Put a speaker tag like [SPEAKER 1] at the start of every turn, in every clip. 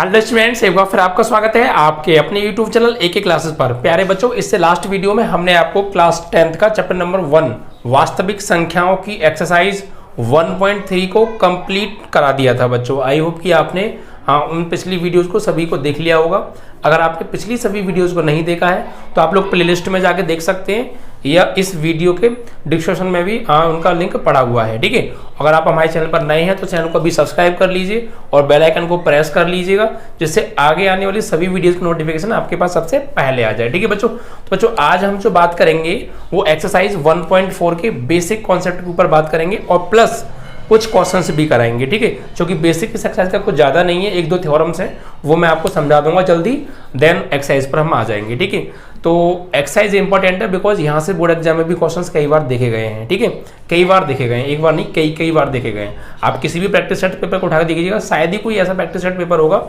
[SPEAKER 1] Hello students, एक बार फिर आपका स्वागत है आपके अपने YouTube चैनल AK क्लासेस पर। प्यारे बच्चों, इससे लास्ट वीडियो में हमने आपको क्लास 10th का चैप्टर नंबर 1 वास्तविक संख्याओं की एक्सरसाइज 1.3 को कंप्लीट करा दिया था बच्चों। आई होप कि आपने उन पिछली वीडियोस को सभी को देख लिया होगा। अगर आपने पिछली सभी वीडियोस को नहीं देखा है तो आप लोग प्लेलिस्ट में जाके देख सकते हैं या इस वीडियो के डिस्क्रिप्शन में भी उनका लिंक पड़ा हुआ है। ठीक है, अगर आप हमारे चैनल पर नए हैं तो चैनल को भी सब्सक्राइब कर लीजिए और बेल आइकन को प्रेस कर लीजिएगा, जिससे आगे आने वाली सभी वीडियोस की नोटिफिकेशन आपके पास सबसे पहले आ जाए। ठीक है बच्चों, तो बच्चों आज हम जो बात करेंगे वो एक्सरसाइज 1.4 के बेसिक कॉन्सेप्ट के ऊपर बात करेंगे और प्लस कुछ क्वेश्चंस भी कराएंगे। ठीक है, क्योंकि बेसिक एक्सरसाइज का कुछ ज़्यादा नहीं है, एक दो थ्योरम्स हैं वो मैं आपको समझा दूंगा जल्दी, देन एक्सरसाइज पर हम आ जाएंगे। ठीक है, तो एक्सरसाइज इंपॉर्टेंट है बिकॉज यहाँ से बोर्ड एग्जाम में भी क्वेश्चंस कई बार देखे गए हैं। ठीक है, कई बार देखे गए हैं, एक बार नहीं कई बार देखे गए हैं। आप किसी भी प्रैक्टिस सेट पेपर को उठा कर देखिएगा, शायद ही कोई ऐसा प्रैक्टिस सेट पेपर होगा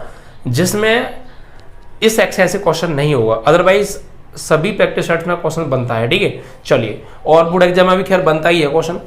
[SPEAKER 1] जिसमें इस एक्सरसाइज से क्वेश्चन नहीं होगा, अदरवाइज सभी प्रैक्टिस सेट में क्वेश्चन बनता है। ठीक है, चलिए, और बोर्ड एग्जाम में भी खैर बनता ही है क्वेश्चन।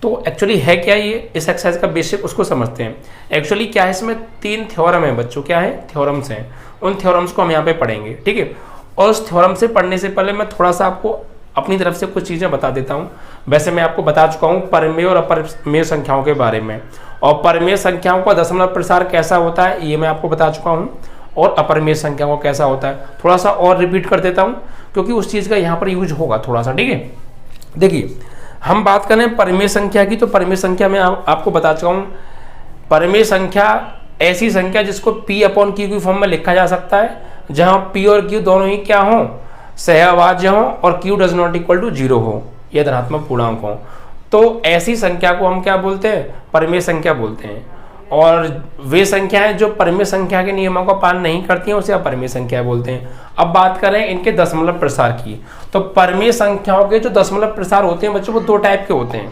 [SPEAKER 1] तो एक्चुअली है क्या ये, इस एक्सरसाइज का बेसिक उसको समझते हैं। एक्चुअली क्या है, इसमें 3 थ्योरम है बच्चों। क्या है, थ्योरम्स हैं। उन थ्योरम्स को हम यहाँ पे पढ़ेंगे। ठीक है, और उस थ्योरम से पढ़ने से पहले मैं थोड़ा सा आपको अपनी तरफ से कुछ चीज़ें बता देता हूँ। वैसे मैं आपको बता चुका हूँ परिमेय और अपरिमेय संख्याओं के बारे में, और परिमेय संख्याओं का दशमलव प्रसार कैसा होता है ये मैं आपको बता चुका हूँ, और अपरिमेय संख्याओं का कैसा होता है थोड़ा सा और रिपीट कर देता हूँ क्योंकि उस चीज़ का यहाँ पर यूज होगा थोड़ा सा। ठीक है, देखिए हम बात करें परिमेय संख्या की, तो परिमेय संख्या में आपको बता चुका हूँ। परिमेय संख्या ऐसी संख्या जिसको P/Q की फॉर्म में लिखा जा सकता है, जहां P और Q दोनों ही क्या हो, सहअभाज्य हो और Q does not equal to 0 हो, यह धनात्मक पूर्णांक हो। तो ऐसी संख्या को हम क्या बोलते हैं, परिमेय संख्या बोलते हैं। और वे संख्याएं जो परिमेय संख्या के नियमों का पालन नहीं करती हैं उसे अपरिमेय संख्या बोलते हैं। अब बात करें इनके दशमलव प्रसार की, तो परिमेय संख्याओं के जो दशमलव प्रसार होते हैं बच्चों वो 2 टाइप के होते हैं।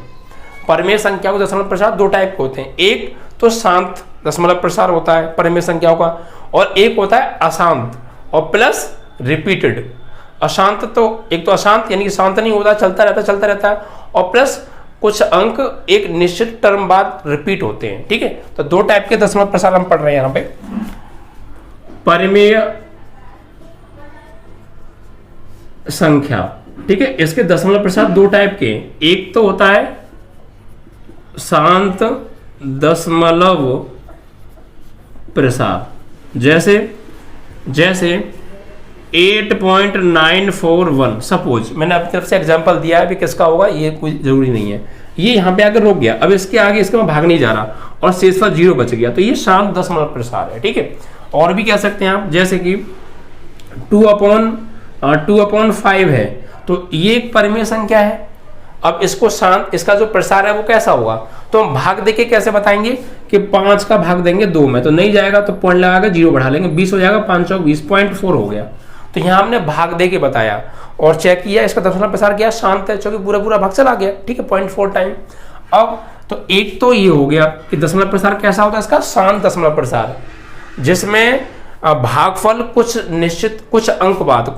[SPEAKER 1] परिमेय संख्या के दशमलव प्रसार 2 टाइप के होते हैं, एक तो शांत दशमलव प्रसार होता है परिमेय संख्याओं का, और एक होता है अशांत और प्लस रिपीटेड। अशांत तो एक तो अशांत यानी कि शांत नहीं होता, चलता रहता है, और प्लस कुछ अंक एक निश्चित टर्म बाद रिपीट होते हैं। ठीक है, तो 2 टाइप के दशमलव प्रसार हम पढ़ रहे हैं यहाँ पे। परिमेय संख्या, ठीक है, इसके दशमलव प्रसार 2 टाइप के, एक तो होता है शांत दशमलव प्रसार, जैसे 8.941। सपोज मैंने अपनी तरफ से एग्जांपल दिया है, भी किसका होगा ये कोई जरूरी नहीं है, ये यहाँ पे आकर रुक गया, अब इसके आगे इसका मैं भाग नहीं जा रहा और शेषफल 0 बच गया, तो ये शांत दशमलव प्रसार है। ठीक है, और भी कह सकते हैं आप, जैसे कि 2/5 है, तो ये एक परिमेय संख्या है। अब इसको शांत, इसका जो प्रसार है वो कैसा होगा, तो हम भाग देके कैसे बताएंगे कि 5 का भाग देंगे 2 में, तो नहीं जाएगा तो पॉइंट लगाकर 0 बढ़ा लेंगे, 20 हो जाएगा, 5 चौक 20, 0.4 हो गया। तो यहाँ हमने भाग दे के बताया और चेक किया, इसका दशमलव प्रसार किया, शांत है क्योंकि पूरा भाग चला गया। ठीक है, 0.4 टाइम। अब तो एक तो ये हो गया कि दशमलव प्रसार कैसा होता है, इसका शांत दशमलव प्रसार, जिसमें भागफल कुछ निश्चित कुछ अंक बाद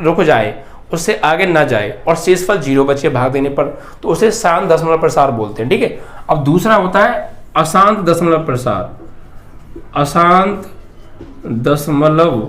[SPEAKER 1] रुक जाए, उससे आगे ना जाए और शेषफल 0 बचे भाग देने पर, तो उसे शांत दशमलव प्रसार बोलते हैं। ठीक है, अब दूसरा होता है अशांत दशमलव प्रसार। अशांत दशमलव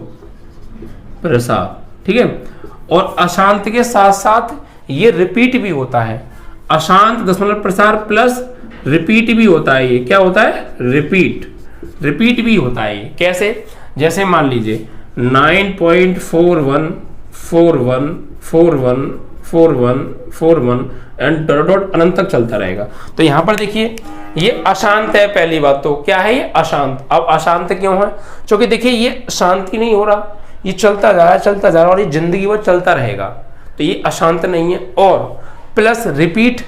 [SPEAKER 1] प्रसार, ठीक है, और अशांत के साथ साथ ये रिपीट भी होता है। अशांत दशमलव प्रसार प्लस रिपीट भी होता है। ये क्या होता है, रिपीट भी होता है। ये कैसे, जैसे मान लीजिए 9.4141414141 एंड डॉट अनंत तक चलता रहेगा। तो यहां पर देखिए ये अशांत है, पहली बात तो क्या है, ये अशांत। अब अशांत क्यों है, क्योंकि देखिए ये शांति नहीं हो रहा, ये चलता जा रहा है और ये जिंदगी भर चलता रहेगा, तो ये अशांत नहीं है। और प्लस रिपीट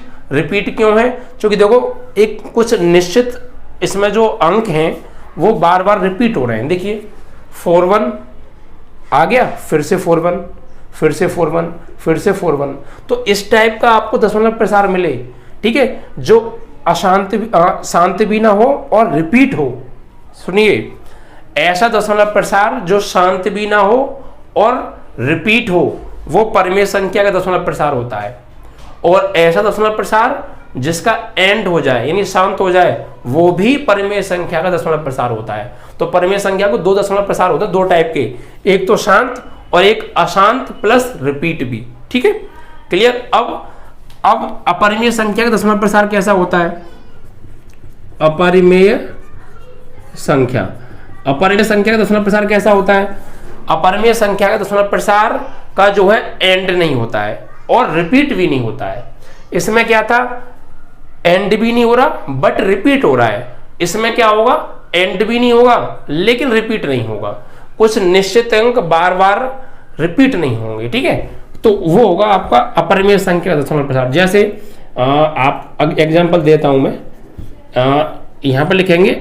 [SPEAKER 1] क्यों है, क्योंकि देखो एक कुछ निश्चित इसमें जो अंक हैं वो बार बार रिपीट हो रहे हैं। देखिए 41 आ गया, फिर से 41, फिर से 41, फिर से 41, तो इस टाइप का आपको दशमलव प्रसार मिले। ठीक है, जो शांत भी ना हो और रिपीट हो। सुनिए, ऐसा दशमलव प्रसार जो शांत भी ना हो और रिपीट हो वो परिमेय संख्या का दशमलव प्रसार होता है, और ऐसा दशमलव प्रसार जिसका एंड हो जाए यानी शांत हो जाए वो भी परिमेय संख्या का दशमलव प्रसार होता है। तो परिमेय संख्या को दो दशमलव प्रसार होते हैं, दो टाइप के, एक तो शांत और एक अशांत प्लस रिपीट भी। ठीक है, क्लियर। अब अपरिमेय संख्या का दशमलव प्रसार कैसा होता है? अपरिमेय संख्या का दशमलव प्रसार कैसा होता है? अपरिमेय संख्या का दशमलव प्रसार का जो है एंड नहीं होता है और रिपीट भी नहीं होता है। इसमें क्या था? एंड भी नहीं हो रहा बट रिपीट हो रहा है। इसमें क्या होगा? एंड भी नहीं होगा लेकिन रिपीट नहीं होगा। कुछ निश्चित अंक बार बार रिपीट नहीं होंगे। ठीक है, तो वो होगा आपका अपरिमेय संख्या का दशमलव प्रसार। जैसे आप एग्जांपल देता हूं मैं, यहां पर लिखेंगे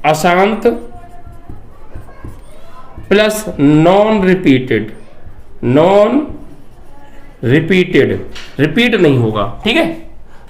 [SPEAKER 1] अशांत प्लस नॉन रिपीटेड। रिपीट नहीं होगा। ठीक है,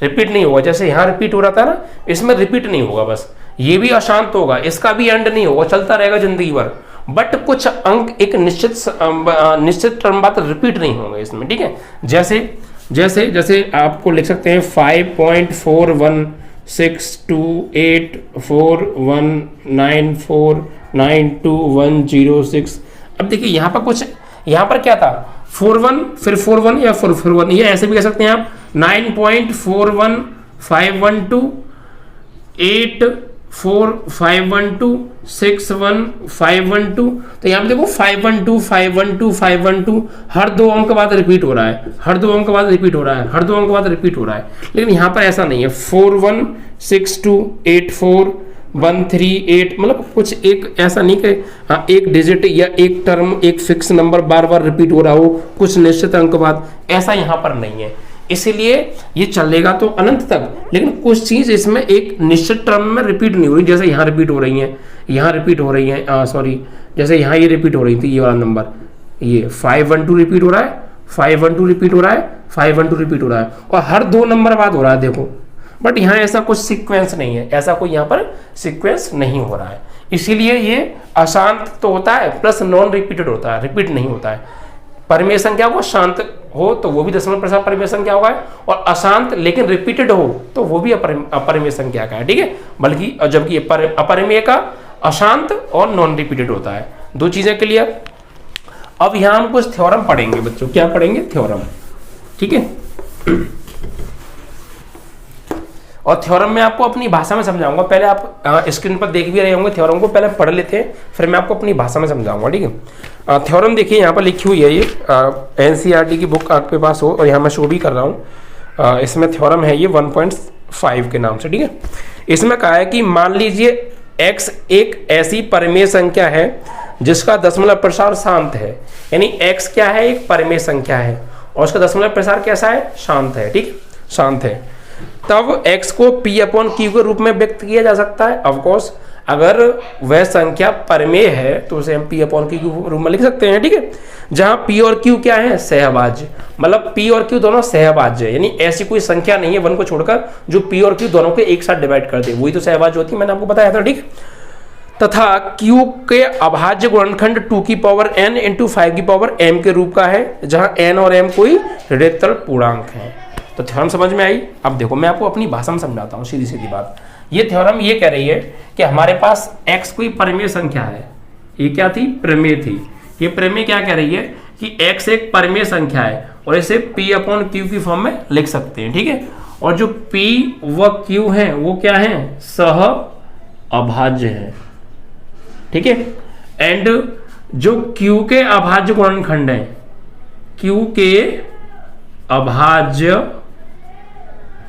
[SPEAKER 1] रिपीट नहीं होगा। जैसे यहां रिपीट हो रहा था ना, इसमें रिपीट नहीं होगा। बस ये भी अशांत होगा, इसका भी एंड नहीं होगा, चलता रहेगा जिंदगी भर, बट कुछ अंक एक निश्चित टर्म बाद रिपीट नहीं होंगे इसमें। ठीक है, जैसे आपको लिख सकते हैं 5.41628419492106। अब देखिए यहाँ पर क्या था? 41 फिर 41 या 441, ये ऐसे भी कह सकते हैं आप। 9.4151284512611512। तो यहाँ पे देखो 512 हर दो अंक बाद रिपीट हो रहा है, हर दो अंक बाद रिपीट हो रहा है, हर दो अंक बाद रिपीट हो रहा है। लेकिन यहाँ पर ऐसा नहीं है। 4162844138, मतलब कुछ एक ऐसा नहीं कि हाँ एक डिजिट या एक टर्म, एक फिक्स नंबर बार बार रिपीट हो रहा हो कुछ निश्चित अंक बाद, ऐसा यहाँ पर नहीं है। इसीलिए ये चलेगा तो अनंत तक, लेकिन कुछ चीज इसमें एक निश्चित टर्म में रिपीट नहीं हो रही। जैसे यहाँ रिपीट हो रही है, यहाँ रिपीट हो रही है, सॉरी, जैसे यहाँ ये रिपीट हो रही थी, ये वाला नंबर, ये 512 रिपीट हो रहा है, 512 रिपीट हो रहा है, 512 रिपीट हो रहा है, और हर दो नंबर बाद हो रहा है देखो। बट यहाँ ऐसा कुछ सीक्वेंस नहीं है, ऐसा कोई यहाँ पर सीक्वेंस नहीं हो रहा है। इसीलिए ये अशांत तो होता है प्लस नॉन रिपीटेड होता है, रिपीट नहीं होता है। परिमेय संख्या को शांत हो तो वो भी दशमलव प्रसार परिमेय संख्या होगा, और अशांत लेकिन रिपीटेड हो तो वो भी अपरिमेय संख्या का है। ठीक है, बल्कि जबकि अपरिमेय का अशांत और नॉन रिपीटेड होता है। दो चीजें क्लियर। अब यहां हम कुछ थ्योरम पढ़ेंगे बच्चों। क्या पढ़ेंगे? थ्योरम। ठीक है, और थ्योरम में आपको अपनी भाषा में समझाऊंगा। पहले आप स्क्रीन पर देख भी रहे होंगे थ्योरम को, पहले पढ़ लेते हैं फिर मैं आपको अपनी भाषा में समझाऊंगा। ठीक है, थ्योरम देखिए यहाँ पर लिखी हुई है, ये एनसीईआरटी की बुक आपके पास हो और यहाँ मैं शो भी कर रहा हूँ। इसमें थ्योरम है ये 1.5 के नाम से। ठीक है, इसमें कहा है कि मान लीजिए x एक ऐसी परिमेय संख्या है जिसका दशमलव प्रसार शांत है। यानी x क्या है? एक परिमेय संख्या है और उसका दशमलव प्रसार कैसा है? शांत है। ठीक, शांत है। तब x को p/q के रूप में व्यक्त किया जा सकता है। ऑफकोर्स अगर वह संख्या परिमेय है तो उसे हम p/q के रूप में लिख सकते हैं। ठीक है, जहां p और q क्या है? सहभाज्य, मतलब p और q दोनों सहभाज्य है। यानी ऐसी कोई संख्या नहीं है 1 को छोड़कर जो p और q दोनों को एक साथ डिवाइड कर दे, वही तो सहभाज्य होती है, मैंने आपको बताया था। ठीक, तथा q के अभाज्य गुणनखंड 2n × 5m के रूप का है, जहां n और m कोई ऋणात्मक पूर्णांक है। तो थ्योरम समझ में आई? अब देखो मैं आपको अपनी भाषा में समझाता हूँ, सीधी सीधी बात। ये थ्योरम ये कह रही है कि हमारे पास x कोई परिमेय संख्या है। ये क्या थी? प्रमेय थी। ये प्रमेय क्या कह रही है कि x एक परिमेय संख्या है और इसे p/q की फॉर्म में लिख सकते हैं। ठीक है, और जो p व q है वो क्या है? सह अभाज्य है। ठीक है, एंड जो q के अभाज्य गुणनखंड है, q के अभाज्य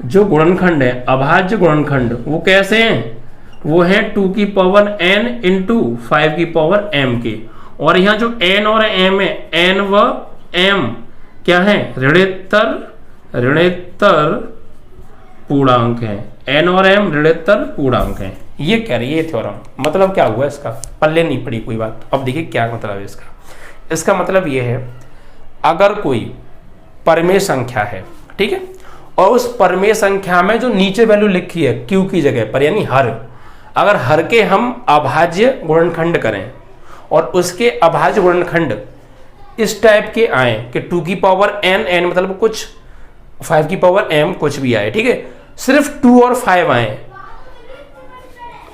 [SPEAKER 1] जो गुणनखंड है, अभाज्य गुणनखंड, वो कैसे हैं? वो है 2n × 5m के। और यहां जो n और m है, n व m क्या है? ऋणात्मक पूर्णांक है। n और m ऋणात्मक पूर्णांक है। ये कह रही है थ्योरम। मतलब क्या हुआ इसका? पल्ले नहीं पड़ी कोई बात। अब देखिए क्या मतलब है इसका। इसका मतलब ये है, अगर कोई परिमेय संख्या है, ठीक है, और उस परिमेय संख्या में जो नीचे वैल्यू लिखी है q की जगह पर, यानी हर, अगर हर के हम अभाज्य गुणनखंड करें और उसके अभाज्य गुणनखंड इस टाइप के आए कि 2n, n मतलब कुछ 5 की पावर m कुछ भी आए, ठीक है, सिर्फ 2 और 5 आए।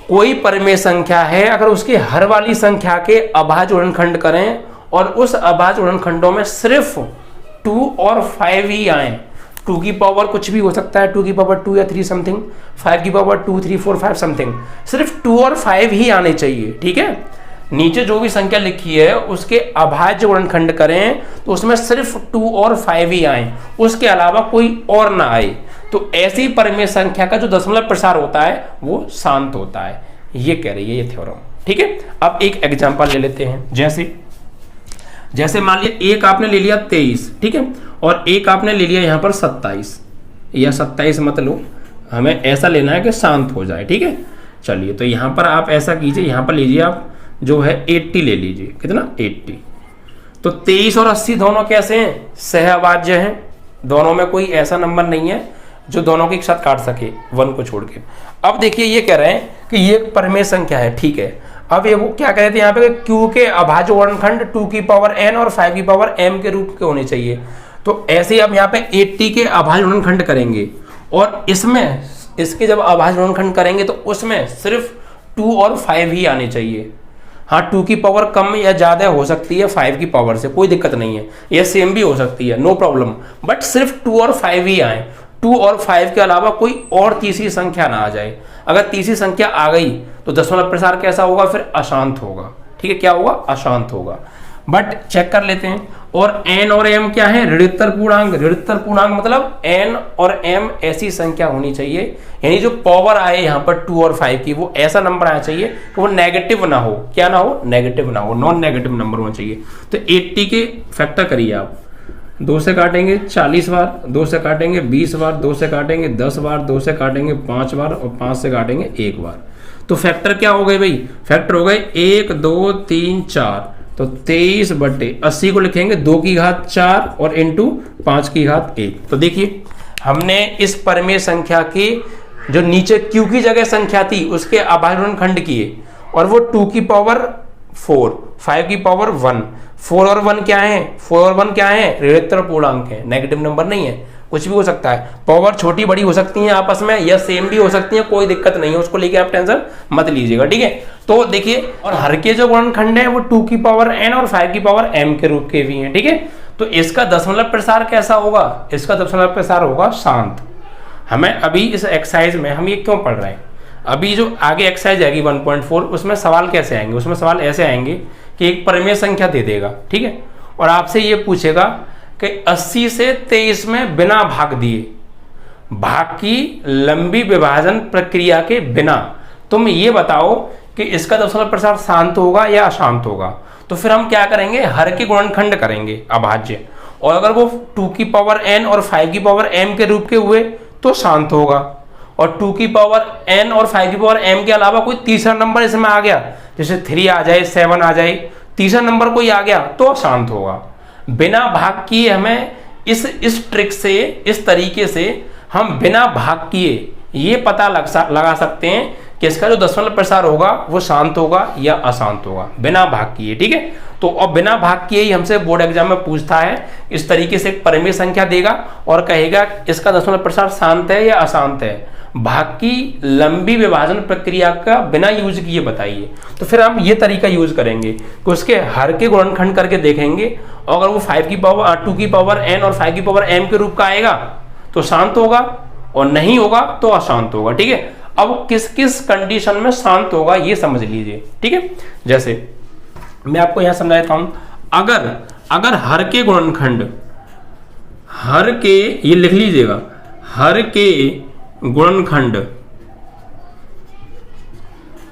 [SPEAKER 1] कोई परिमेय संख्या है, अगर उसकी हर वाली संख्या के अभाज्य गुणनखंड करें और उस अभाज्य गुणनखंडों में सिर्फ 2 और 5 ही आए, 2 की पावर कुछ भी हो सकता है, 2 की पावर 2 या 3 समथिंग, 5 की पावर 2, 3, 4, 5 समथिंग, सिर्फ 2 और 5 ही आने चाहिए, ठीक है। नीचे जो भी संख्या लिखी है उसके अभाज्य गुणनखंड करें तो उसमें सिर्फ 2 और 5 ही आए, उसके अलावा कोई और ना आए, तो ऐसी परिमेय संख्या का जो दशमलव प्रसार होता है वो शांत होता है, ये कह रही है ये थ्योरम, ठीक है। अब एक एग्जांपल ले लेते हैं, जैसे मान लिया एक आपने ले लिया 23, ठीक है, और एक आपने ले लिया यहाँ पर 27 या 27 मत लो, हमें ऐसा लेना है कि शांत हो जाए, ठीक है। चलिए तो यहाँ पर आप ऐसा कीजिए, यहाँ पर लीजिए आप जो है 80 ले लीजिए, कितना 80। तो 23 और 80 दोनों कैसे हैं, सहअभाज्य हैं, दोनों में कोई ऐसा नंबर नहीं है जो दोनों के एक साथ काट सके 1 को छोड़ के। अब देखिए ये कह रहे हैं कि ये परिमेय संख्या है, ठीक है। अब ये वो क्या कह रहे थे यहाँ पे, Q के अभाज्य गुणनखंड 2 की पावर n और 5 की पावर m के रूप के होने चाहिए। तो ऐसे ही अब यहाँ पे 80 के अभाज्य गुणनखंड करेंगे और इसमें इसके जब अभाज्य गुणनखंड करेंगे तो उसमें सिर्फ 2 और 5 ही आने चाहिए। हाँ, 2 की पावर कम या ज्यादा हो सकती है 5 की पावर से, कोई दिक्कत नहीं है, ये सेम भी हो सकती है, नो प्रॉब्लम, बट सिर्फ 2 और 5 ही आए, 2 और 5 के अलावा कोई और तीसरी संख्या ना आ जाए। अगर तीसरी संख्या आ गई तो दशमलव प्रसार कैसा होगा, फिर अशांत होगा, ठीक है, क्या होगा, अशांत होगा। बट चेक कर लेते हैं, और n और m क्या है, ऋणोत्तर पूर्णांक, ऋणोत्तर पूर्णांक मतलब n और m ऐसी संख्या होनी चाहिए, यानी जो पावर आए यहाँ पर 2 और 5 की वो ऐसा नंबर आना चाहिए कि वो नेगेटिव ना हो, क्या ना हो, नेगेटिव ना हो, नॉन नेगेटिव नंबर होना चाहिए। तो 80 के फैक्टर करिए आप, 2 से काटेंगे 40 बार, 2 से काटेंगे 20 बार, 2 से काटेंगे 10 बार, 2 से काटेंगे 5 बार और 5 से काटेंगे 1 बार। तो फैक्टर क्या हो गए भाई, फैक्टर हो गए 1, 2, 3, 4, तो 23/80 को लिखेंगे 2 की घात 4 और इंटू 5 की घात 1। तो देखिए हमने इस परिमेय संख्या की जो नीचे Q की जगह संख्या थी उसके अभाज्य गुणनखंड किए, और वो 2 की पावर 4, 5 की पावर 1, 4 और 1 क्या है, 4 और 1 क्या है, ऋणोत्तर पूर्णांक है, नेगेटिव नंबर नहीं है, कुछ भी हो सकता है, पावर छोटी बड़ी हो सकती है आपस में या सेम भी हो सकती है, कोई दिक्कत नहीं है, उसको लेके आप टेंशन मत लीजिएगा, ठीक है। तो देखिए, और हर के जो गुणनखंड है वो 2 की पावर n और 5 की पावर m के रूप के भी हैं, ठीक है। तो इसका दशमलव प्रसार कैसा होगा, इसका दशमलव प्रसार होगा शांत। हमें अभी इस एक्सरसाइज में हम ये क्यों पढ़ रहे हैं, अभी जो आगे एक्सरसाइज आएगी 1.4 उसमें सवाल कैसे आएंगे, उसमें सवाल ऐसे आएंगे कि एक परिमेय संख्या दे देगा, ठीक है, और आपसे ये पूछेगा कि 80 से 23 में बिना भाग दिए, भाग की लंबी विभाजन प्रक्रिया के बिना तुम ये बताओ कि इसका दशमलव प्रसार शांत होगा या अशांत होगा। तो फिर हम क्या करेंगे, हर के गुणनखंड करेंगे अभाज्य, और अगर वो 2 की पावर n और 5 की पावर m के रूप के हुए तो शांत होगा, और 2 की पावर n और 5 की पावर m के अलावा कोई तीसरा नंबर इसमें आ गया, जैसे 3 आ जाए, 7 आ जाए, तीसरा नंबर कोई आ गया तो अशांत होगा। बिना भाग किए हमें इस ट्रिक से, इस तरीके से हम बिना भाग किए ये पता लगा सकते हैं कि इसका जो दशमलव प्रसार होगा वो शांत होगा या अशांत होगा, बिना भाग किए, ठीक है। तो अब बिना भाग किए ही हमसे बोर्ड एग्जाम में पूछता है, इस तरीके से एक परिमेय संख्या देगा और कहेगा इसका दशमलव प्रसार शांत है या अशांत है, भाग की लंबी विभाजन प्रक्रिया का बिना यूज किए बताइए। तो फिर हम ये तरीका यूज करेंगे कि उसके हर के गुणनखंड करके देखेंगे, अगर वो 5 की पावर 2 की पावर n और 5 की पावर m के रूप का आएगा तो शांत होगा, और नहीं होगा तो अशांत होगा, ठीक है। अब किस किस कंडीशन में शांत होगा ये समझ लीजिए, ठीक है। जैसे मैं आपको यहां समझा देता हूं, अगर हर के गुणनखंड, हर के, ये लिख लीजिएगा, हर के गुणनखंड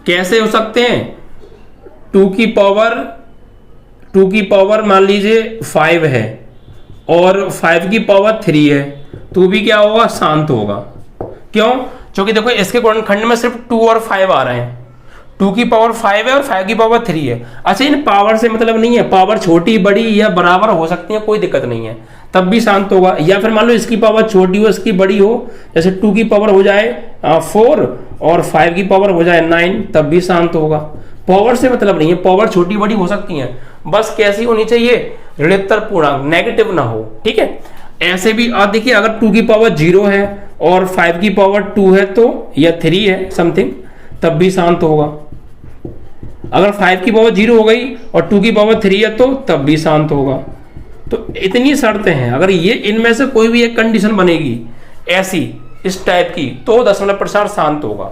[SPEAKER 1] कैसे हो सकते हैं, 2 की पावर मान लीजिए 5 है और 5 की पावर 3 है, तो भी क्या होगा, शांत होगा। क्यों, क्योंकि देखो इसके गुणनखंड में सिर्फ 2 और 5 आ रहे हैं, 2 की पावर 5 है और 5 की पावर 3 है। अच्छा, इन पावर से मतलब नहीं है, पावर छोटी बड़ी या बराबर हो सकती है, कोई दिक्कत नहीं है, तब भी शांत होगा। या फिर मान लो इसकी पावर छोटी हो, इसकी बड़ी हो, जैसे 2 की पावर हो जाए 4 और 5 की पावर हो जाए 9, तब भी शांत होगा। पावर से मतलब नहीं है, पावर छोटी बड़ी हो सकती है, बस कैसी होनी चाहिए, ऋणोत्तर पूर्णांक, नेगेटिव ना हो, ठीक है। ऐसे भी और देखिए अगर 2 की पावर 0 है और 5 की पावर 2 है तो या 3 है समथिंग, तब भी शांत होगा। अगर 5 की पावर 0 हो गई और 2 की पावर 3 है तो तब भी शांत होगा। तो इतनी शर्तें हैं, अगर ये इनमें से कोई भी एक कंडीशन बनेगी ऐसी इस टाइप की तो दशमलव प्रसार शांत होगा।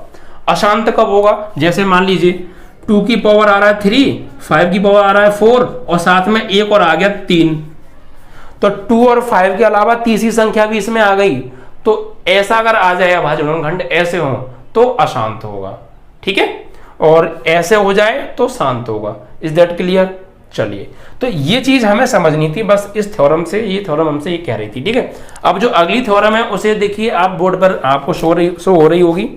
[SPEAKER 1] अशांत कब होगा, जैसे मान लीजिए 2 की पावर आ रहा है 3, 5 की पावर आ रहा है 4 और साथ में एक और आ गया 3, तो 2 और 5 के अलावा तीसरी संख्या भी इसमें आ गई, तो ऐसा अगर आ जाए अभाज्य गुणनखंड ऐसे हो तो अशांत होगा, ठीक है, और ऐसे हो जाए तो शांत होगा। Is that clear? चलिए, तो ये चीज हमें समझनी थी बस इस थ्योरम से, ये थ्योरम हमसे ये कह रही थी, ठीक है। अब जो अगली थ्योरम है उसे देखिए आप बोर्ड पर आपको शो हो रही होगी।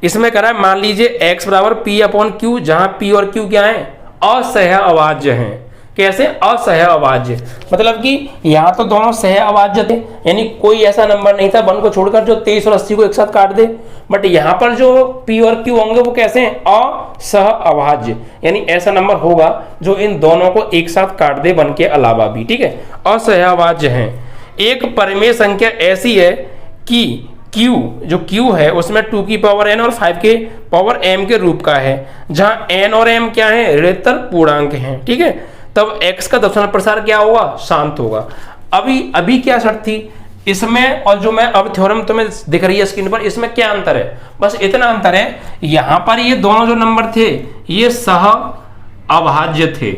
[SPEAKER 1] इसमें कह रहा है मान लीजिए x बराबर पी अपॉन क्यू, जहां p और q क्या है, असह अभाज्य हैं। कैसे असह अभाज्य, मतलब कि यहां तो दोनों सह अभाज्य थे, यानी कोई ऐसा नंबर नहीं था 1 को छोड़कर जो 23 और 80 को एक साथ काट दे, बट यहां पर जो p और q होंगे वो कैसे हैं, असह अभाज्य, यानी ऐसा नंबर होगा जो इन दोनों को एक साथ काट दे 1 के अलावा भी, ठीक है, असह अभाज्य हैं। एक परिमेय संख्या ऐसी है कि q जो q है उसमें 2 की पावर n और 5 के पावर m के रूप का है, जहां n और m क्या है, ऋणात्मक पूर्णांक हैं, ठीक है, तब x का दशमलव प्रसार क्या होगा, शांत होगा। अभी क्या शर्त थी इसमें, और जो मैं अब थ्योरम तुम्हें दिख रही है स्क्रीन पर, इसमें क्या अंतर है, बस इतना अंतर है, यहां पर ये दोनों जो नंबर थे ये सह अभाज्य थे,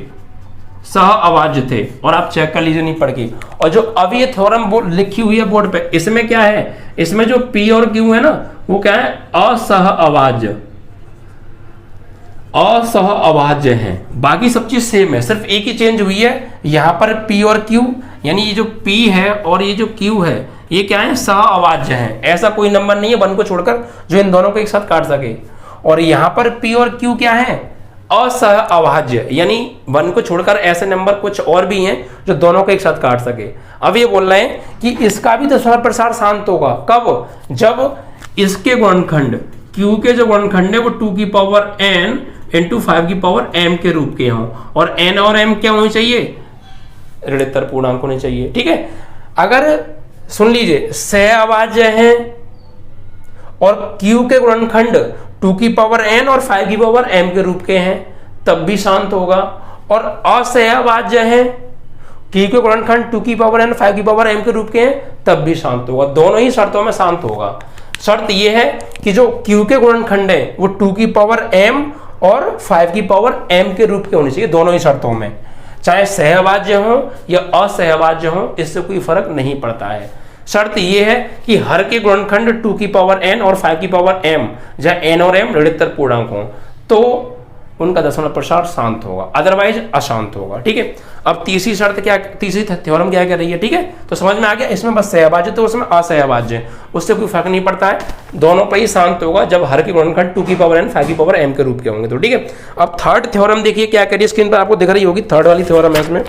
[SPEAKER 1] सह अभाज्य थे, और आप चेक कर लीजिए नहीं पढ़ के। और जो अभी ये थ्योरम लिखी हुई है बोर्ड पे, इसमें क्या है, इसमें जो p और q है ना वो क्या है, असह अभाज्य, असह अभाज्य हैं, बाकी सब चीज सेम है, सिर्फ एक ही चेंज हुई है, यहां पर p और q, यानी ये जो p है और ये जो q है ये क्या है, सह अभाज्य हैं। ऐसा कोई नंबर नहीं है 1 को छोड़कर जो इन दोनों को एक साथ काट सके, और यहां पर p और q क्या है, असह अभाज्य, यानी 1 को छोड़कर ऐसे नंबर कुछ और भी हैं जो दोनों को एक साथ काट सके। अब ये बोल रहे हैं कि इसका भी दशमलव प्रसार शांत होगा, कब, जब इसके गुणनखंड q के जो गुणनखंड है वो 2 की पावर n इंटू 5 की पावर m के रूप के हों, और n और m क्या होनी चाहिए, ऋणात्मक पूर्णांक होने चाहिए, ठीक है। अगर सुन लीजिए सह अभाज्य हैं और q के गुणनखंड 2 की पावर n और 5 की पावर m के रूप के हैं तब भी शांत होगा, और असह अभाज्य हैं, q के गुणनखंड 2 की पावर n 5 की पावर m के रूप के हैं तब भी शांत होगा। दोनों ही शर्तों में शांत होगा। शर्त यह है कि जो q के गुणनखंड है वो 2 की पावर m और 5 की पावर m के रूप के होने चाहिए, दोनों ही शर्तों में, चाहे सहअभाज्य हो या असहअभाज्य हो, इससे कोई फर्क नहीं पड़ता है। शर्त यह है कि हर के गुणनखंड 2 की पावर n और 5 की पावर m, जहां n और m ऋणात्मक पूर्णांक हो, तो उनका दशमलव प्रसार शांत होगा, अदरवाइज अशांत होगा, ठीक है। अब तीसरी शर्त क्या, तीसरी थ्योरम क्या कह रही है, ठीक है, तो समझ में आ गया, इसमें बस सहअभाज्य तो उसमें असहअभाज्य, उससे कोई फर्क नहीं पड़ता है, दोनों पर ही शांत होगा जब हर के गुणनखंड 2 की पावर n 5 की पावर m के रूप के होंगे, तो ठीक है। अब थर्ड थ्योरम देखिए क्या कह रही है, स्क्रीन पर आपको दिख रही होगी, थर्ड वाली थ्योरम है इसमें।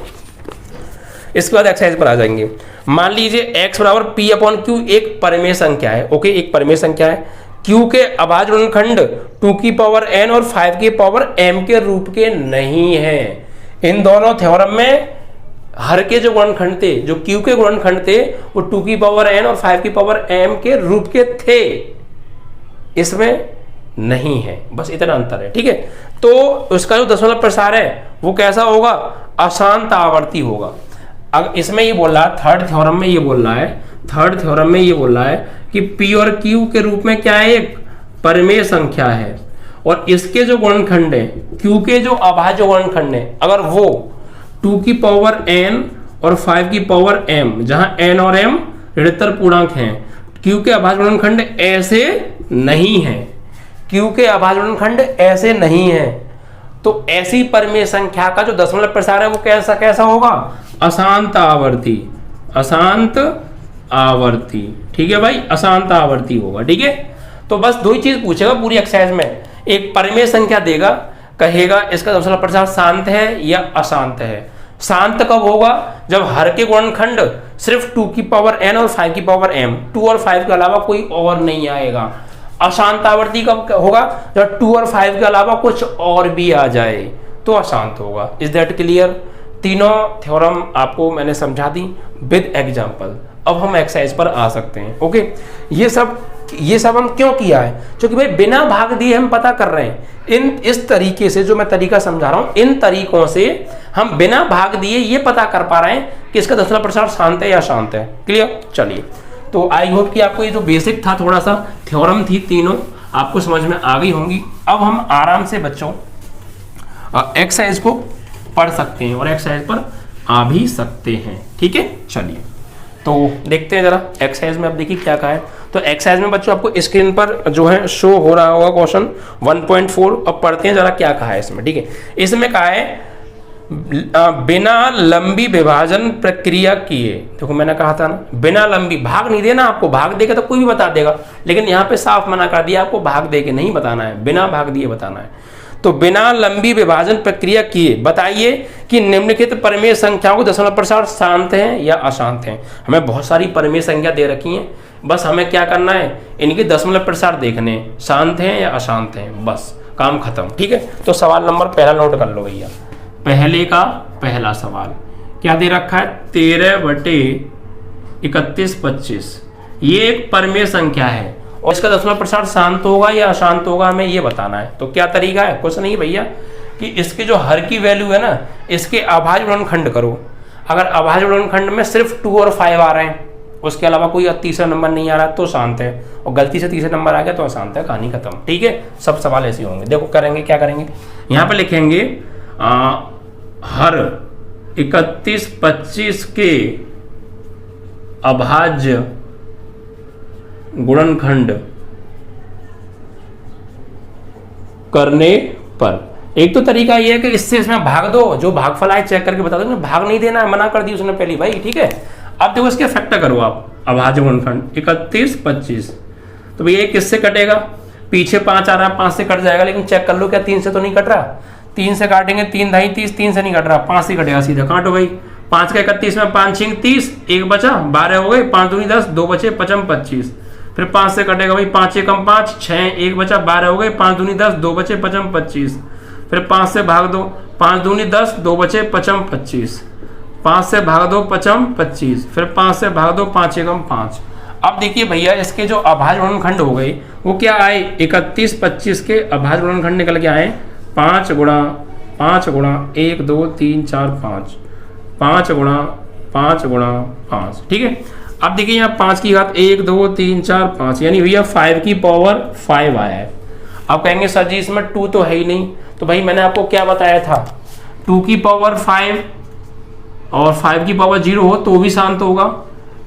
[SPEAKER 1] इसके बाद एक्सरसाइज पर आ जाएंगे। मान लीजिए x बराबर p अपॉन q एक परिमेय संख्या है, ओके, एक परिमेय संख्या है, q के अभाज्य गुणनखंड 2 की पावर n और 5 की पावर m के रूप के नहीं है। इन दोनों थ्योरम में हर के जो गुणनखंड थे, जो q के गुणनखंड थे वो 2 की पावर n और 5 की पावर m के रूप के थे, इसमें नहीं है, बस इतना अंतर है, ठीक है। तो उसका जो दशमलव प्रसार है वो कैसा होगा, अशांत आवर्ती होगा। अब इसमें ये बोल रहा है, थर्ड थ्योरम में ये बोल रहा है, थर्ड थ्योरम में ये बोल रहा है कि p और q के रूप में क्या है, एक परिमेय संख्या है, और इसके जो गुणनखंड है, q के जो अभाज्य गुणनखंड है, अगर वो 2 की पावर n और 5 की पावर m, जहां n और m ऋणात्मक पूर्णांक हैं, q के अभाज्य गुणनखंड ऐसे नहीं है, q के अभाज्य गुणनखंड ऐसे नहीं है, तो ऐसी परिमेय संख्या का जो दशमलव प्रसार है वो कैसा कैसा होगा, अशांत आवर्ती, अशांत आवर्ती, ठीक है भाई, अशांत आवर्ती होगा, ठीक है। तो बस दो ही चीज पूछेगा पूरी एक्सरसाइज में, एक परिमेय संख्या देगा, कहेगा इसका दशमलव प्रसार शांत है या अशांत है। शांत कब होगा, जब हर के गुणनखंड सिर्फ 2 की पावर n और 5 की पावर m, 2 और 5 के अलावा कोई और नहीं आएगा। अशांत आवर्ती कब होगा, जब 2 और 5 के अलावा कुछ और भी आ जाए तो अशांत होगा। Is that clear. तीनों थ्योरम आपको मैंने समझा दी विद एग्जाम्पल। अब हम एक्सरसाइज पर आ सकते हैं। ओके, ये सब हम क्यों किया है? क्योंकि भाई बिना भाग दिए हम पता कर रहे हैं। इस तरीके से जो मैं तरीका समझा रहा हूं, इन तरीकों से हम बिना भाग दिए ये पता कर पा रहे हैं कि इसका दशमलव प्रसार शांत है या शांत है। क्लियर? चलिए, तो आई होप कि आपको ये जो बेसिक था, थोड़ा सा थ्योरम थी, तीनों आपको समझ में आ गई होंगी। अब हम आराम से बच्चों एक्सरसाइज को पढ़ सकते हैं और एक्सरसाइज पर आ भी सकते हैं। ठीक है, चलिए तो देखते हैं जरा एक्सरसाइज में। अब देखिए क्या कहा है। तो एक्सरसाइज में बच्चों आपको स्क्रीन पर जो है शो हो रहा होगा क्वेश्चन 1.4। अब पढ़ते हैं जरा क्या कहा है इसमें। ठीक है, इसमें कहा है बिना लंबी विभाजन प्रक्रिया किए। देखो मैंने कहा था ना, बिना लंबी, भाग नहीं देना आपको, भाग देके तो कोई भी बता देगा, लेकिन यहाँ पे साफ मना कर दिया आपको भाग दे के नहीं बताना है, बिना भाग दिए बताना है। तो बिना लंबी विभाजन प्रक्रिया किए बताइए कि निम्नलिखित परिमेय संख्याओं को दशमलव प्रसार शांत हैं या अशांत हैं। हमें बहुत सारी परिमेय संख्या दे रखी हैं, बस हमें क्या करना है, इनके दशमलव प्रसार देखने, शांत हैं या अशांत हैं, बस काम खत्म। ठीक है, तो सवाल नंबर पहला नोट कर लो भैया। पहले का पहला सवाल क्या दे रखा है, 13/31/25। ये एक परिमेय संख्या है और इसका दशमलव प्रसार शांत होगा या अशांत होगा, हमें ये बताना है। तो क्या तरीका है? कुछ नहीं भैया, कि इसके जो हर की वैल्यू है ना, इसके अभाज्य गुणनखंड करो। अगर अभाज्य गुणनखंड में सिर्फ 2 और 5 आ रहे हैं, उसके अलावा कोई तीसरा नंबर नहीं आ रहा तो शांत है, और गलती से तीसरा नंबर आ गया तो अशांत है, कहानी खत्म। ठीक है, सब सवाल ऐसे होंगे। देखो करेंगे, क्या करेंगे, यहाँ पे लिखेंगे हर 31/25 के अभाज्य गुणनखंड करने पर। एक तो तरीका ये है कि इससे इसमें भाग दो, जो भागफल आए चेक करके बता दो, भाग नहीं देना है, मना कर दी उसने पहली भाई। ठीक है, अब देखो इसके फैक्टर करो आप, अभाज्य गुणनखंड 31/25। तो भैया ये किससे कटेगा, पीछे 5 आ रहा है, 5 से कट जाएगा, लेकिन चेक कर लो क्या 3 से तो नहीं कट रहा। 3 से काटेंगे, 3 ढाई 30, 3 से नहीं कट रहा, 5 से कटेगा सीधा। काटो भाई, 5 का 31 में 5 6 30, 1 बचा, 12 हो गए, 5 दूनी 10, 2 बचे, 55 25। फिर 5 से कटेगा भाई, 5 एकम 5, 6, 1 बचा, 12 हो गए, 5 दूनी 10, 2 बचे, 55 25। फिर 5 से भाग दो, 5 दूनी 10, 2 बचे, 55 25। 5 से भाग दो, 55 25। फिर 5 से भाग दो, 5 एकम 5। अब देखिए भैया, इसके जो अभाज्य गुणनखंड हो गए वो क्या आए, 31/25 के अभाज्य गुणनखंड निकल के आए 5 गुणा 1 2 3 4 5, 5 गुणा 5। ठीक है, अब देखिए यहाँ 5 की घात 1 2 3 4 5, यानी भैया 5 की पावर 5 आया है। अब कहेंगे सर जी इसमें 2 तो है ही नहीं, तो भाई मैंने आपको क्या बताया था, 2 की पावर 5 और 5 की पावर 0 हो तो भी शांत होगा,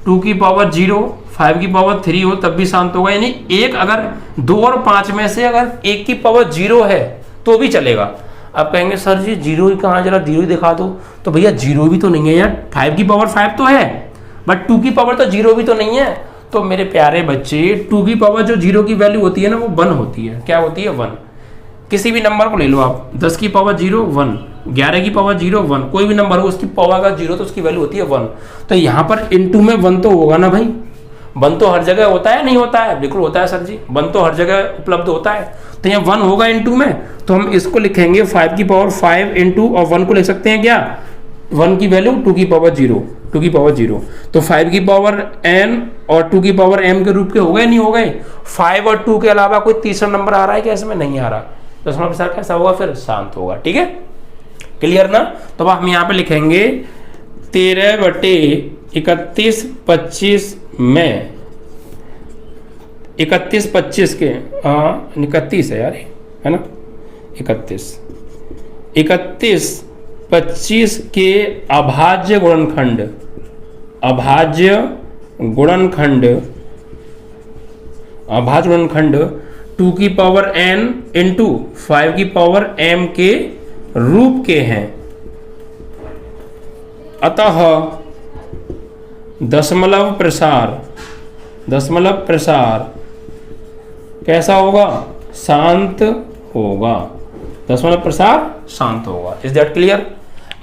[SPEAKER 1] 2 की पावर 0 5 की पावर 3 हो तब भी शांत होगा। यानी एक, अगर 2 और 5 में से अगर 1 की पावर 0 है तो भी चलेगा। अब कहेंगे सर जी 0 कहाँ, जरा 0 दिखा दो, तो भैया 0 भी तो नहीं है यार, 5 की पावर 5 तो है, बट 2 की पावर तो 0 भी तो नहीं है। तो मेरे प्यारे बच्चे, 2 की पावर जो 0 की वैल्यू होती है ना, वो 1 होती है। क्या होती है? 1। किसी भी नंबर को ले लो आप, 10 की पावर 0 1, 11 की पावर 0 1, कोई भी नंबर हो उसकी पावर का 0 तो उसकी वैल्यू होती है 1। तो यहाँ पर इनटू में 1 तो होगा ना भाई, 1 तो हर जगह होता है, नहीं होता है? बिल्कुल होता है सर जी, 1 तो हर जगह उपलब्ध होता है। तो यहाँ 1 होगा इनटू में, तो हम इसको लिखेंगे 5 की पावर 5 इंटू, और 1 को लिख सकते हैं क्या, 1 की वैल्यू 2 की पावर 0, 2 की पावर 0। तो 5 की पावर n और 2 की पावर m के रूप के हो गए, नहीं हो गए? 5 और 2 के अलावा कोई तीसरा नंबर आ रहा है क्या इसमें? नहीं आ रहा, तो दशमलव प्रसार कैसा होगा फिर? शांत होगा। ठीक है, क्लियर ना? तो अब हम यहाँ पे लिखेंगे 13/31/25 में 31/25 के 31 है यार, है ना, 31/25 के अभाज्य गुणनखंड 2 की पावर n इंटू 5 की पावर m के रूप के हैं, अतः दशमलव प्रसार कैसा होगा? शांत होगा। दशमलव प्रसार शांत होगा। Is that clear?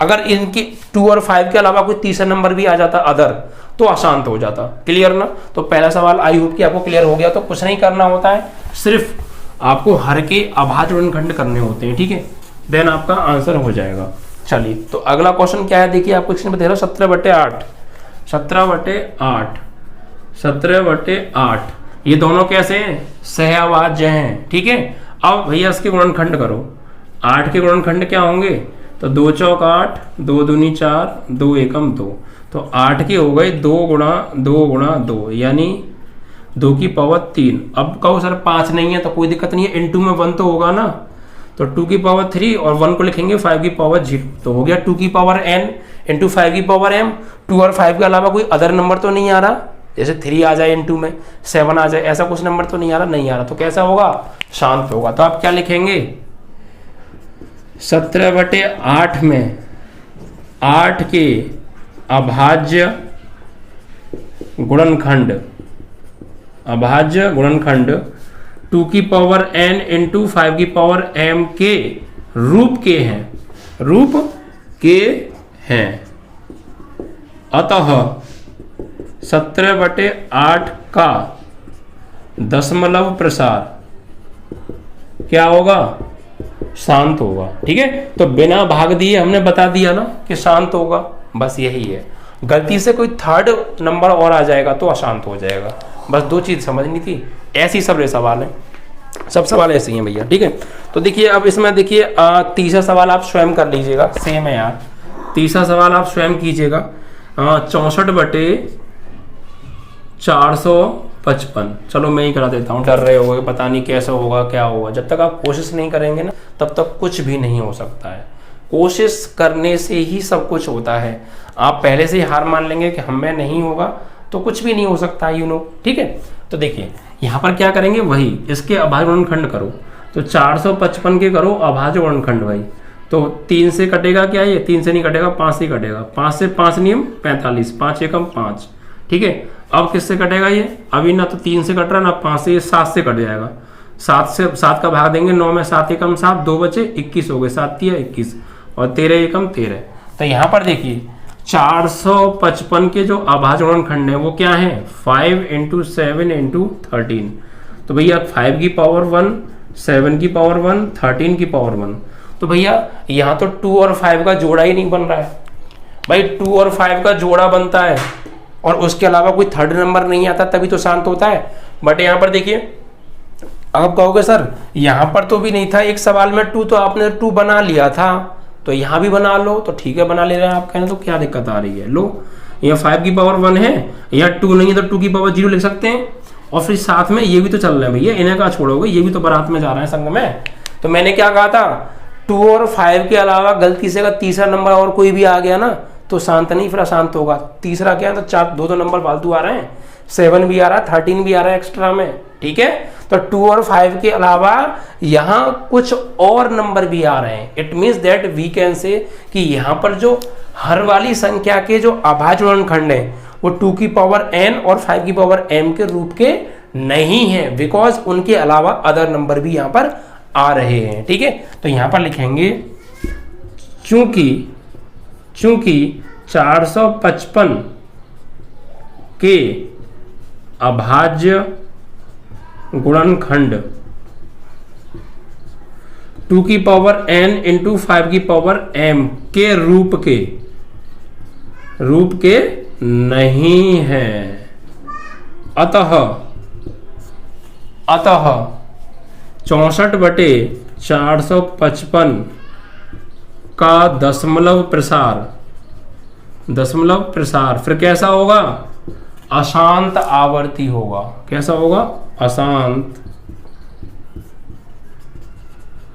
[SPEAKER 1] अगर इनकी 2 और 5 के अलावा कोई तीसरा नंबर भी आ जाता अदर, तो अशांत हो जाता। क्लियर ना? तो पहला सवाल आई होप कि आपको क्लियर हो गया। तो कुछ नहीं करना होता है, सिर्फ आपको हर के अभाज्य गुणनखंड करने होते हैं। ठीक है, देन आपका आंसर हो जाएगा। चलिए तो अगला क्वेश्चन क्या है, देखिए आपको क्वेश्चन में दे रहा हूँ 17/8, 17/8, 17/8, ये दोनों कैसे हैं, सहअभाज्य हैं। ठीक है, अब भैया इसके गुणनखंड करो। 8 के गुणनखंड क्या होंगे, तो 2 चौक 8, 2 दूनी 4, 2 एकम 2, तो 8 के हो गए 2 गुणा 2 यानी 2 की पावर 3। अब कहो सर 5 नहीं है तो कोई दिक्कत नहीं है, इनटू में 1 तो होगा ना, तो 2 की पावर 3 और 1 को लिखेंगे 5 की पावर 0, तो हो गया 2 की पावर n इंटू 5 की पावर m। 2 और 5 के अलावा कोई अदर नंबर तो नहीं आ रहा, जैसे 3 आ जाए इनटू में, 7 आ जाए, ऐसा कुछ नंबर तो नहीं आ रहा, तो कैसा होगा, शांत होगा। तो आप क्या लिखेंगे, 17/8 में 8 के अभाज्य गुणनखंड, अभाज्य गुणनखंड 2 की पावर n इंटू 5 की पावर m के रूप के हैं, रूप के हैं। अतः 17/8 का दशमलव प्रसार क्या होगा, शांत होगा। ठीक है, तो बिना भाग दिए हमने बता दिया ना कि शांत होगा, बस यही है। गलती से कोई थर्ड नंबर और आ जाएगा तो अशांत हो जाएगा, बस 2 चीज समझनी थी। ऐसी सब सवाल है, सब सवाल ऐसे ही हैं भैया। ठीक है, तो देखिए अब इसमें देखिए तीसरा सवाल आप स्वयं कर लीजिएगा, सेम है यार, तीसरा सवाल आप स्वयं कीजिएगा। 64/455, चलो मैं ही करा देता हूँ, डर रहे होगे पता नहीं कैसे होगा क्या होगा। जब तक आप कोशिश नहीं करेंगे ना तब तक कुछ भी नहीं हो सकता है, कोशिश करने से ही सब कुछ होता है। आप पहले से ही हार मान लेंगे कि हमें नहीं होगा तो कुछ भी नहीं हो सकता, यू नो। ठीक है, तो देखिए यहाँ पर क्या करेंगे, वही इसके अभाज्य गुणनखंड करो, तो 455 के करो अभाज्य गुणनखंड भाई, तो 3 से कटेगा क्या, ये 3 से नहीं कटेगा, 5 से कटेगा, 5 से 5 नियम 45, 5 एकम 5। ठीक है, अब किससे कटेगा ये, अभी ना तो 3 से कट रहा ना 5 से, ये 7 से कट जाएगा। 7 का भाग देंगे, 9 में 7 एकम 7, 2 बचे 21 हो गए, 7 या 21 और 13 एकम 13। तो यहाँ पर देखिए 455 के जो अभाज्य गुणनखंड है वो क्या है, 5 इंटू 7 इंटू 13। तो भैया 5 की पावर 1, 7 की पावर 1, 13 की पावर 1। तो भैया यहाँ तो 2 और 5 का जोड़ा ही नहीं बन रहा है भाई, 2 और 5 का जोड़ा बनता है और उसके अलावा कोई थर्ड नंबर नहीं आता, तभी तो शांत होता है। बट यहाँ पर देखिए, आप कहोगे सर यहाँ पर तो भी नहीं था, एक सवाल में 2 तो आपने 2 बना लिया था, तो यहाँ भी बना लो, तो ठीक है बना ले रहे हैं आप, कहने तो क्या दिक्कत आ रही है। लो यहाँ 5 की पावर 1 है, यहाँ 2 नहीं है तो 2 की पावर 0 लिख सकते हैं, और फिर साथ में ये भी तो चल रहे हैं भैया, इन्हें का छोड़ोगे, ये भी तो बारात में जा रहे हैं संग में। तो मैंने क्या कहा था, 2 और 5 के अलावा गलती से अगर तीसरा नंबर और कोई भी आ गया ना तो शांत नहीं, फिर अशांत होगा। तीसरा क्या है, तो 4 2 नंबर फालतू आ रहे हैं, 7 भी आ रहा है, 13 भी आ रहा है एक्स्ट्रा में। ठीक है, तो 2 और 5 के अलावा यहाँ कुछ और नंबर भी आ रहे हैं। It means that we can say कि यहाँ पर जो हर वाली संख्या के जो अभाज्य गुणनखंड है वो 2 की पावर n और 5 की पावर m के रूप के नहीं है, बिकॉज उनके अलावा अदर नंबर भी यहाँ पर आ रहे हैं। ठीक है, तो यहाँ पर लिखेंगे चूंकि 455 के अभाज्य गुणनखंड 2 की पावर n इंटू 5 की पावर m के रूप के नहीं है, अतः 64/455 का दशमलव प्रसार फिर कैसा होगा, अशांत आवर्ती होगा। कैसा होगा, अशांत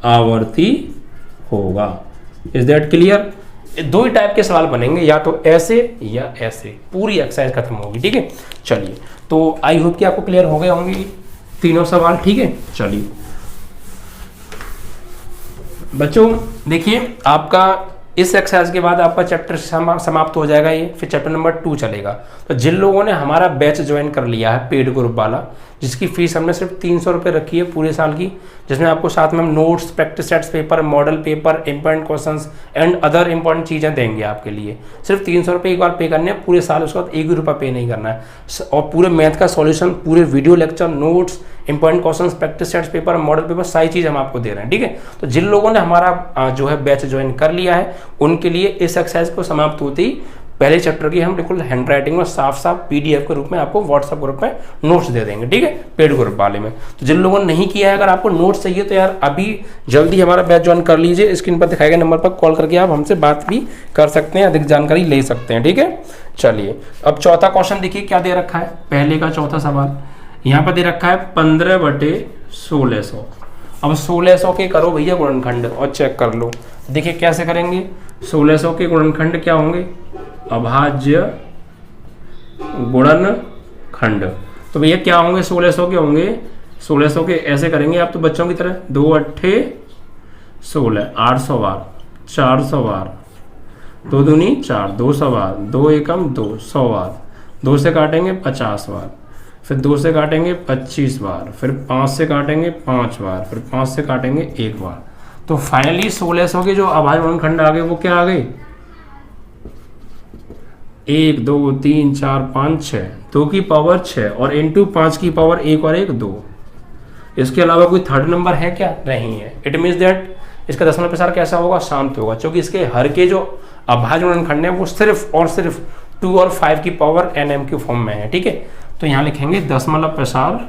[SPEAKER 1] आवर्ती होगा। Is that clear. 2 he type के सवाल बनेंगे, या तो ऐसे या ऐसे, पूरी एक्सरसाइज खत्म होगी। ठीक है, चलिए तो आई होप कि आपको क्लियर हो गए होंगे तीनों सवाल। ठीक है, चलिए बच्चों देखिए, आपका इस एक्सरसाइज के बाद आपका चैप्टर समाप्त हो जाएगा ये, फिर चैप्टर नंबर 2 चलेगा। तो जिन लोगों ने हमारा बैच ज्वाइन कर लिया है पेड ग्रुप वाला, जिसकी फीस हमने सिर्फ 300 रुपये रखी है पूरे साल की, जिसमें आपको साथ में हम notes, practice sets paper, model paper, important questions and other important चीज़ें देंगे आपके लिए। सिर्फ 300 रुपये एक बार पे करने हैं पूरे साल, उसके बाद 1 भी रुपया पे नहीं करना है। और पूरे मैथ का सॉल्यूशन, पूरे video lecture, notes, important questions, practice sets paper, model paper, सारी चीज़ हम आपको दे रहे हैं, ठीक है। तो जिन लोगों ने हमारा जो है बैच ज्वाइन कर लिया है, उनके लिए इस एक्सरसाइज को समाप्त होते ही पहले चैप्टर की हम बिल्कुल हैंड राइटिंग में साफ साफ PDF के रूप में आपको व्हाट्सएप ग्रुप में नोट्स दे देंगे, ठीक है, पेड ग्रुप वाले में। तो जिन लोगों ने नहीं किया है, अगर आपको नोट्स चाहिए तो यार अभी जल्दी हमारा बैच ज्वाइन कर लीजिए। स्क्रीन पर दिखाए गए नंबर पर कॉल करके आप हमसे बात भी कर सकते हैं, अधिक जानकारी ले सकते हैं, ठीक है। चलिए अब चौथा क्वेश्चन देखिए क्या दे रखा है। पहले का चौथा सवाल यहाँ पर दे रखा है 15/1600। अब 1600 के करो भैया गुणनखंड और चेक कर लो। देखिए कैसे करेंगे। 1600 के गुणनखंड क्या होंगे? अभाज्य गुणनखंड। तो भैया क्या होंगे? 1600 के होंगे। 1600 के ऐसे करेंगे आप तो बच्चों की तरह, 2 8 16, 800 बार, 400 बार, 2 दूनी 4, 200 बार, 2 एकम 2, 100 बार, 2 से काटेंगे 50 बार, फिर 2 से काटेंगे 25 बार, फिर 5 से काटेंगे 5 बार, फिर 5 से काटेंगे 1 बार। तो फाइनली 1600 के जो अभाज्य गुणनखंड आ गए वो क्या आ गए? 1 2 3 4 5 6, 2 की पावर 6 और इंटू 5 की पावर 1 और 1 2। इसके अलावा कोई थर्ड नंबर है क्या? नहीं है। इट मीन्स दैट इसका दशमलव प्रसार कैसा होगा? शांत होगा, क्योंकि इसके हर के जो अभाज्य गुणनखंड है वो सिर्फ और सिर्फ 2 और 5 की पावर nm के फॉर्म में है, ठीक है। तो यहाँ लिखेंगे दशमलव प्रसार,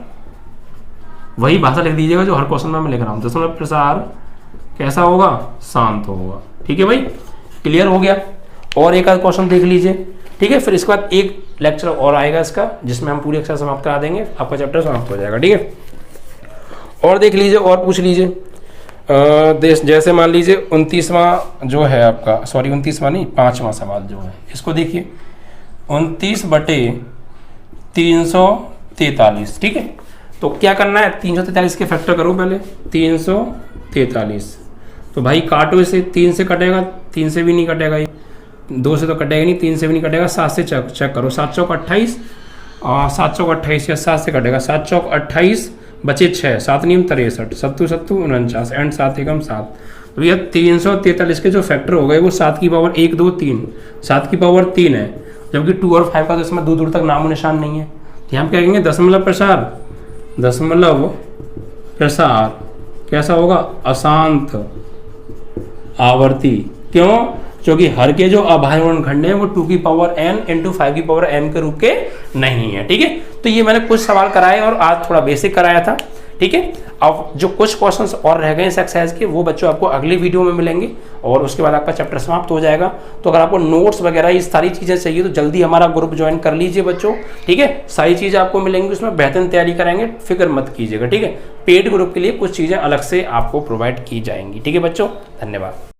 [SPEAKER 1] वही भाषा लिख दीजिएगा जो हर क्वेश्चन में मैं लिख रहा हूँ। दशमलव प्रसार कैसा होगा? शांत होगा, ठीक है भाई, क्लियर हो गया। और एक आध क्वेश्चन देख लीजिए, ठीक है। फिर इसके बाद एक लेक्चर और आएगा इसका, जिसमें हम पूरी एक्सरसाइज समाप्त करा देंगे, आपका चैप्टर समाप्त हो जाएगा, ठीक है। और देख लीजिए और पूछ लीजिए। जैसे मान लीजिए 29वां जो है आपका, सॉरी 29वां नहीं, 5वां सवाल जो है, इसको देखिए 29/343, ठीक है। तो क्या करना है? 343 के फैक्टर करो पहले, 343। तो भाई काटो इसे, 3 से कटेगा, 3 से भी नहीं कटेगा, ये 2 से तो कटेगा नहीं, 3 से भी नहीं कटेगा, 7 से चेक करो, 7 चौक 28, 7 चौक 28 या 7 से कटेगा, 7 चौक 28 बचे 6, 7 नीम 63, 7 7 49 एंड 7 एकम 7। तो ये 343 के जो फैक्टर हो गए वो 7 की पावर 1 2 3, 7 की पावर 3 है, जबकि 2 और 5 का तो इसमें दूर दूर तक नामो निशान नहीं है। तो यहाँ क्या कहेंगे? दशमलव प्रसार। दशमलव प्रसार कैसा होगा? अशांत आवर्ती। क्यों? क्योंकि हर के जो अभाज्य गुणनखंड है वो 2 की पावर n इंटू 5 की पावर m के रूप के नहीं है, ठीक है। तो ये मैंने कुछ सवाल कराए और आज थोड़ा बेसिक कराया था, ठीक है। अब जो कुछ क्वेश्चंस और रह गए इस एक्सरसाइज के, वो बच्चों आपको अगली वीडियो में मिलेंगे और उसके बाद आपका चैप्टर समाप्त हो जाएगा। तो अगर आपको नोट्स वगैरह ये सारी चीजें चाहिए तो जल्दी हमारा ग्रुप ज्वाइन कर लीजिए बच्चों, ठीक है। सारी चीजें आपको मिलेंगी, उसमें बेहतरीन तैयारी कराएंगे, फिक्र मत कीजिएगा, ठीक है। पेड ग्रुप के लिए कुछ चीजें अलग से आपको प्रोवाइड की जाएंगी, ठीक है बच्चों। धन्यवाद।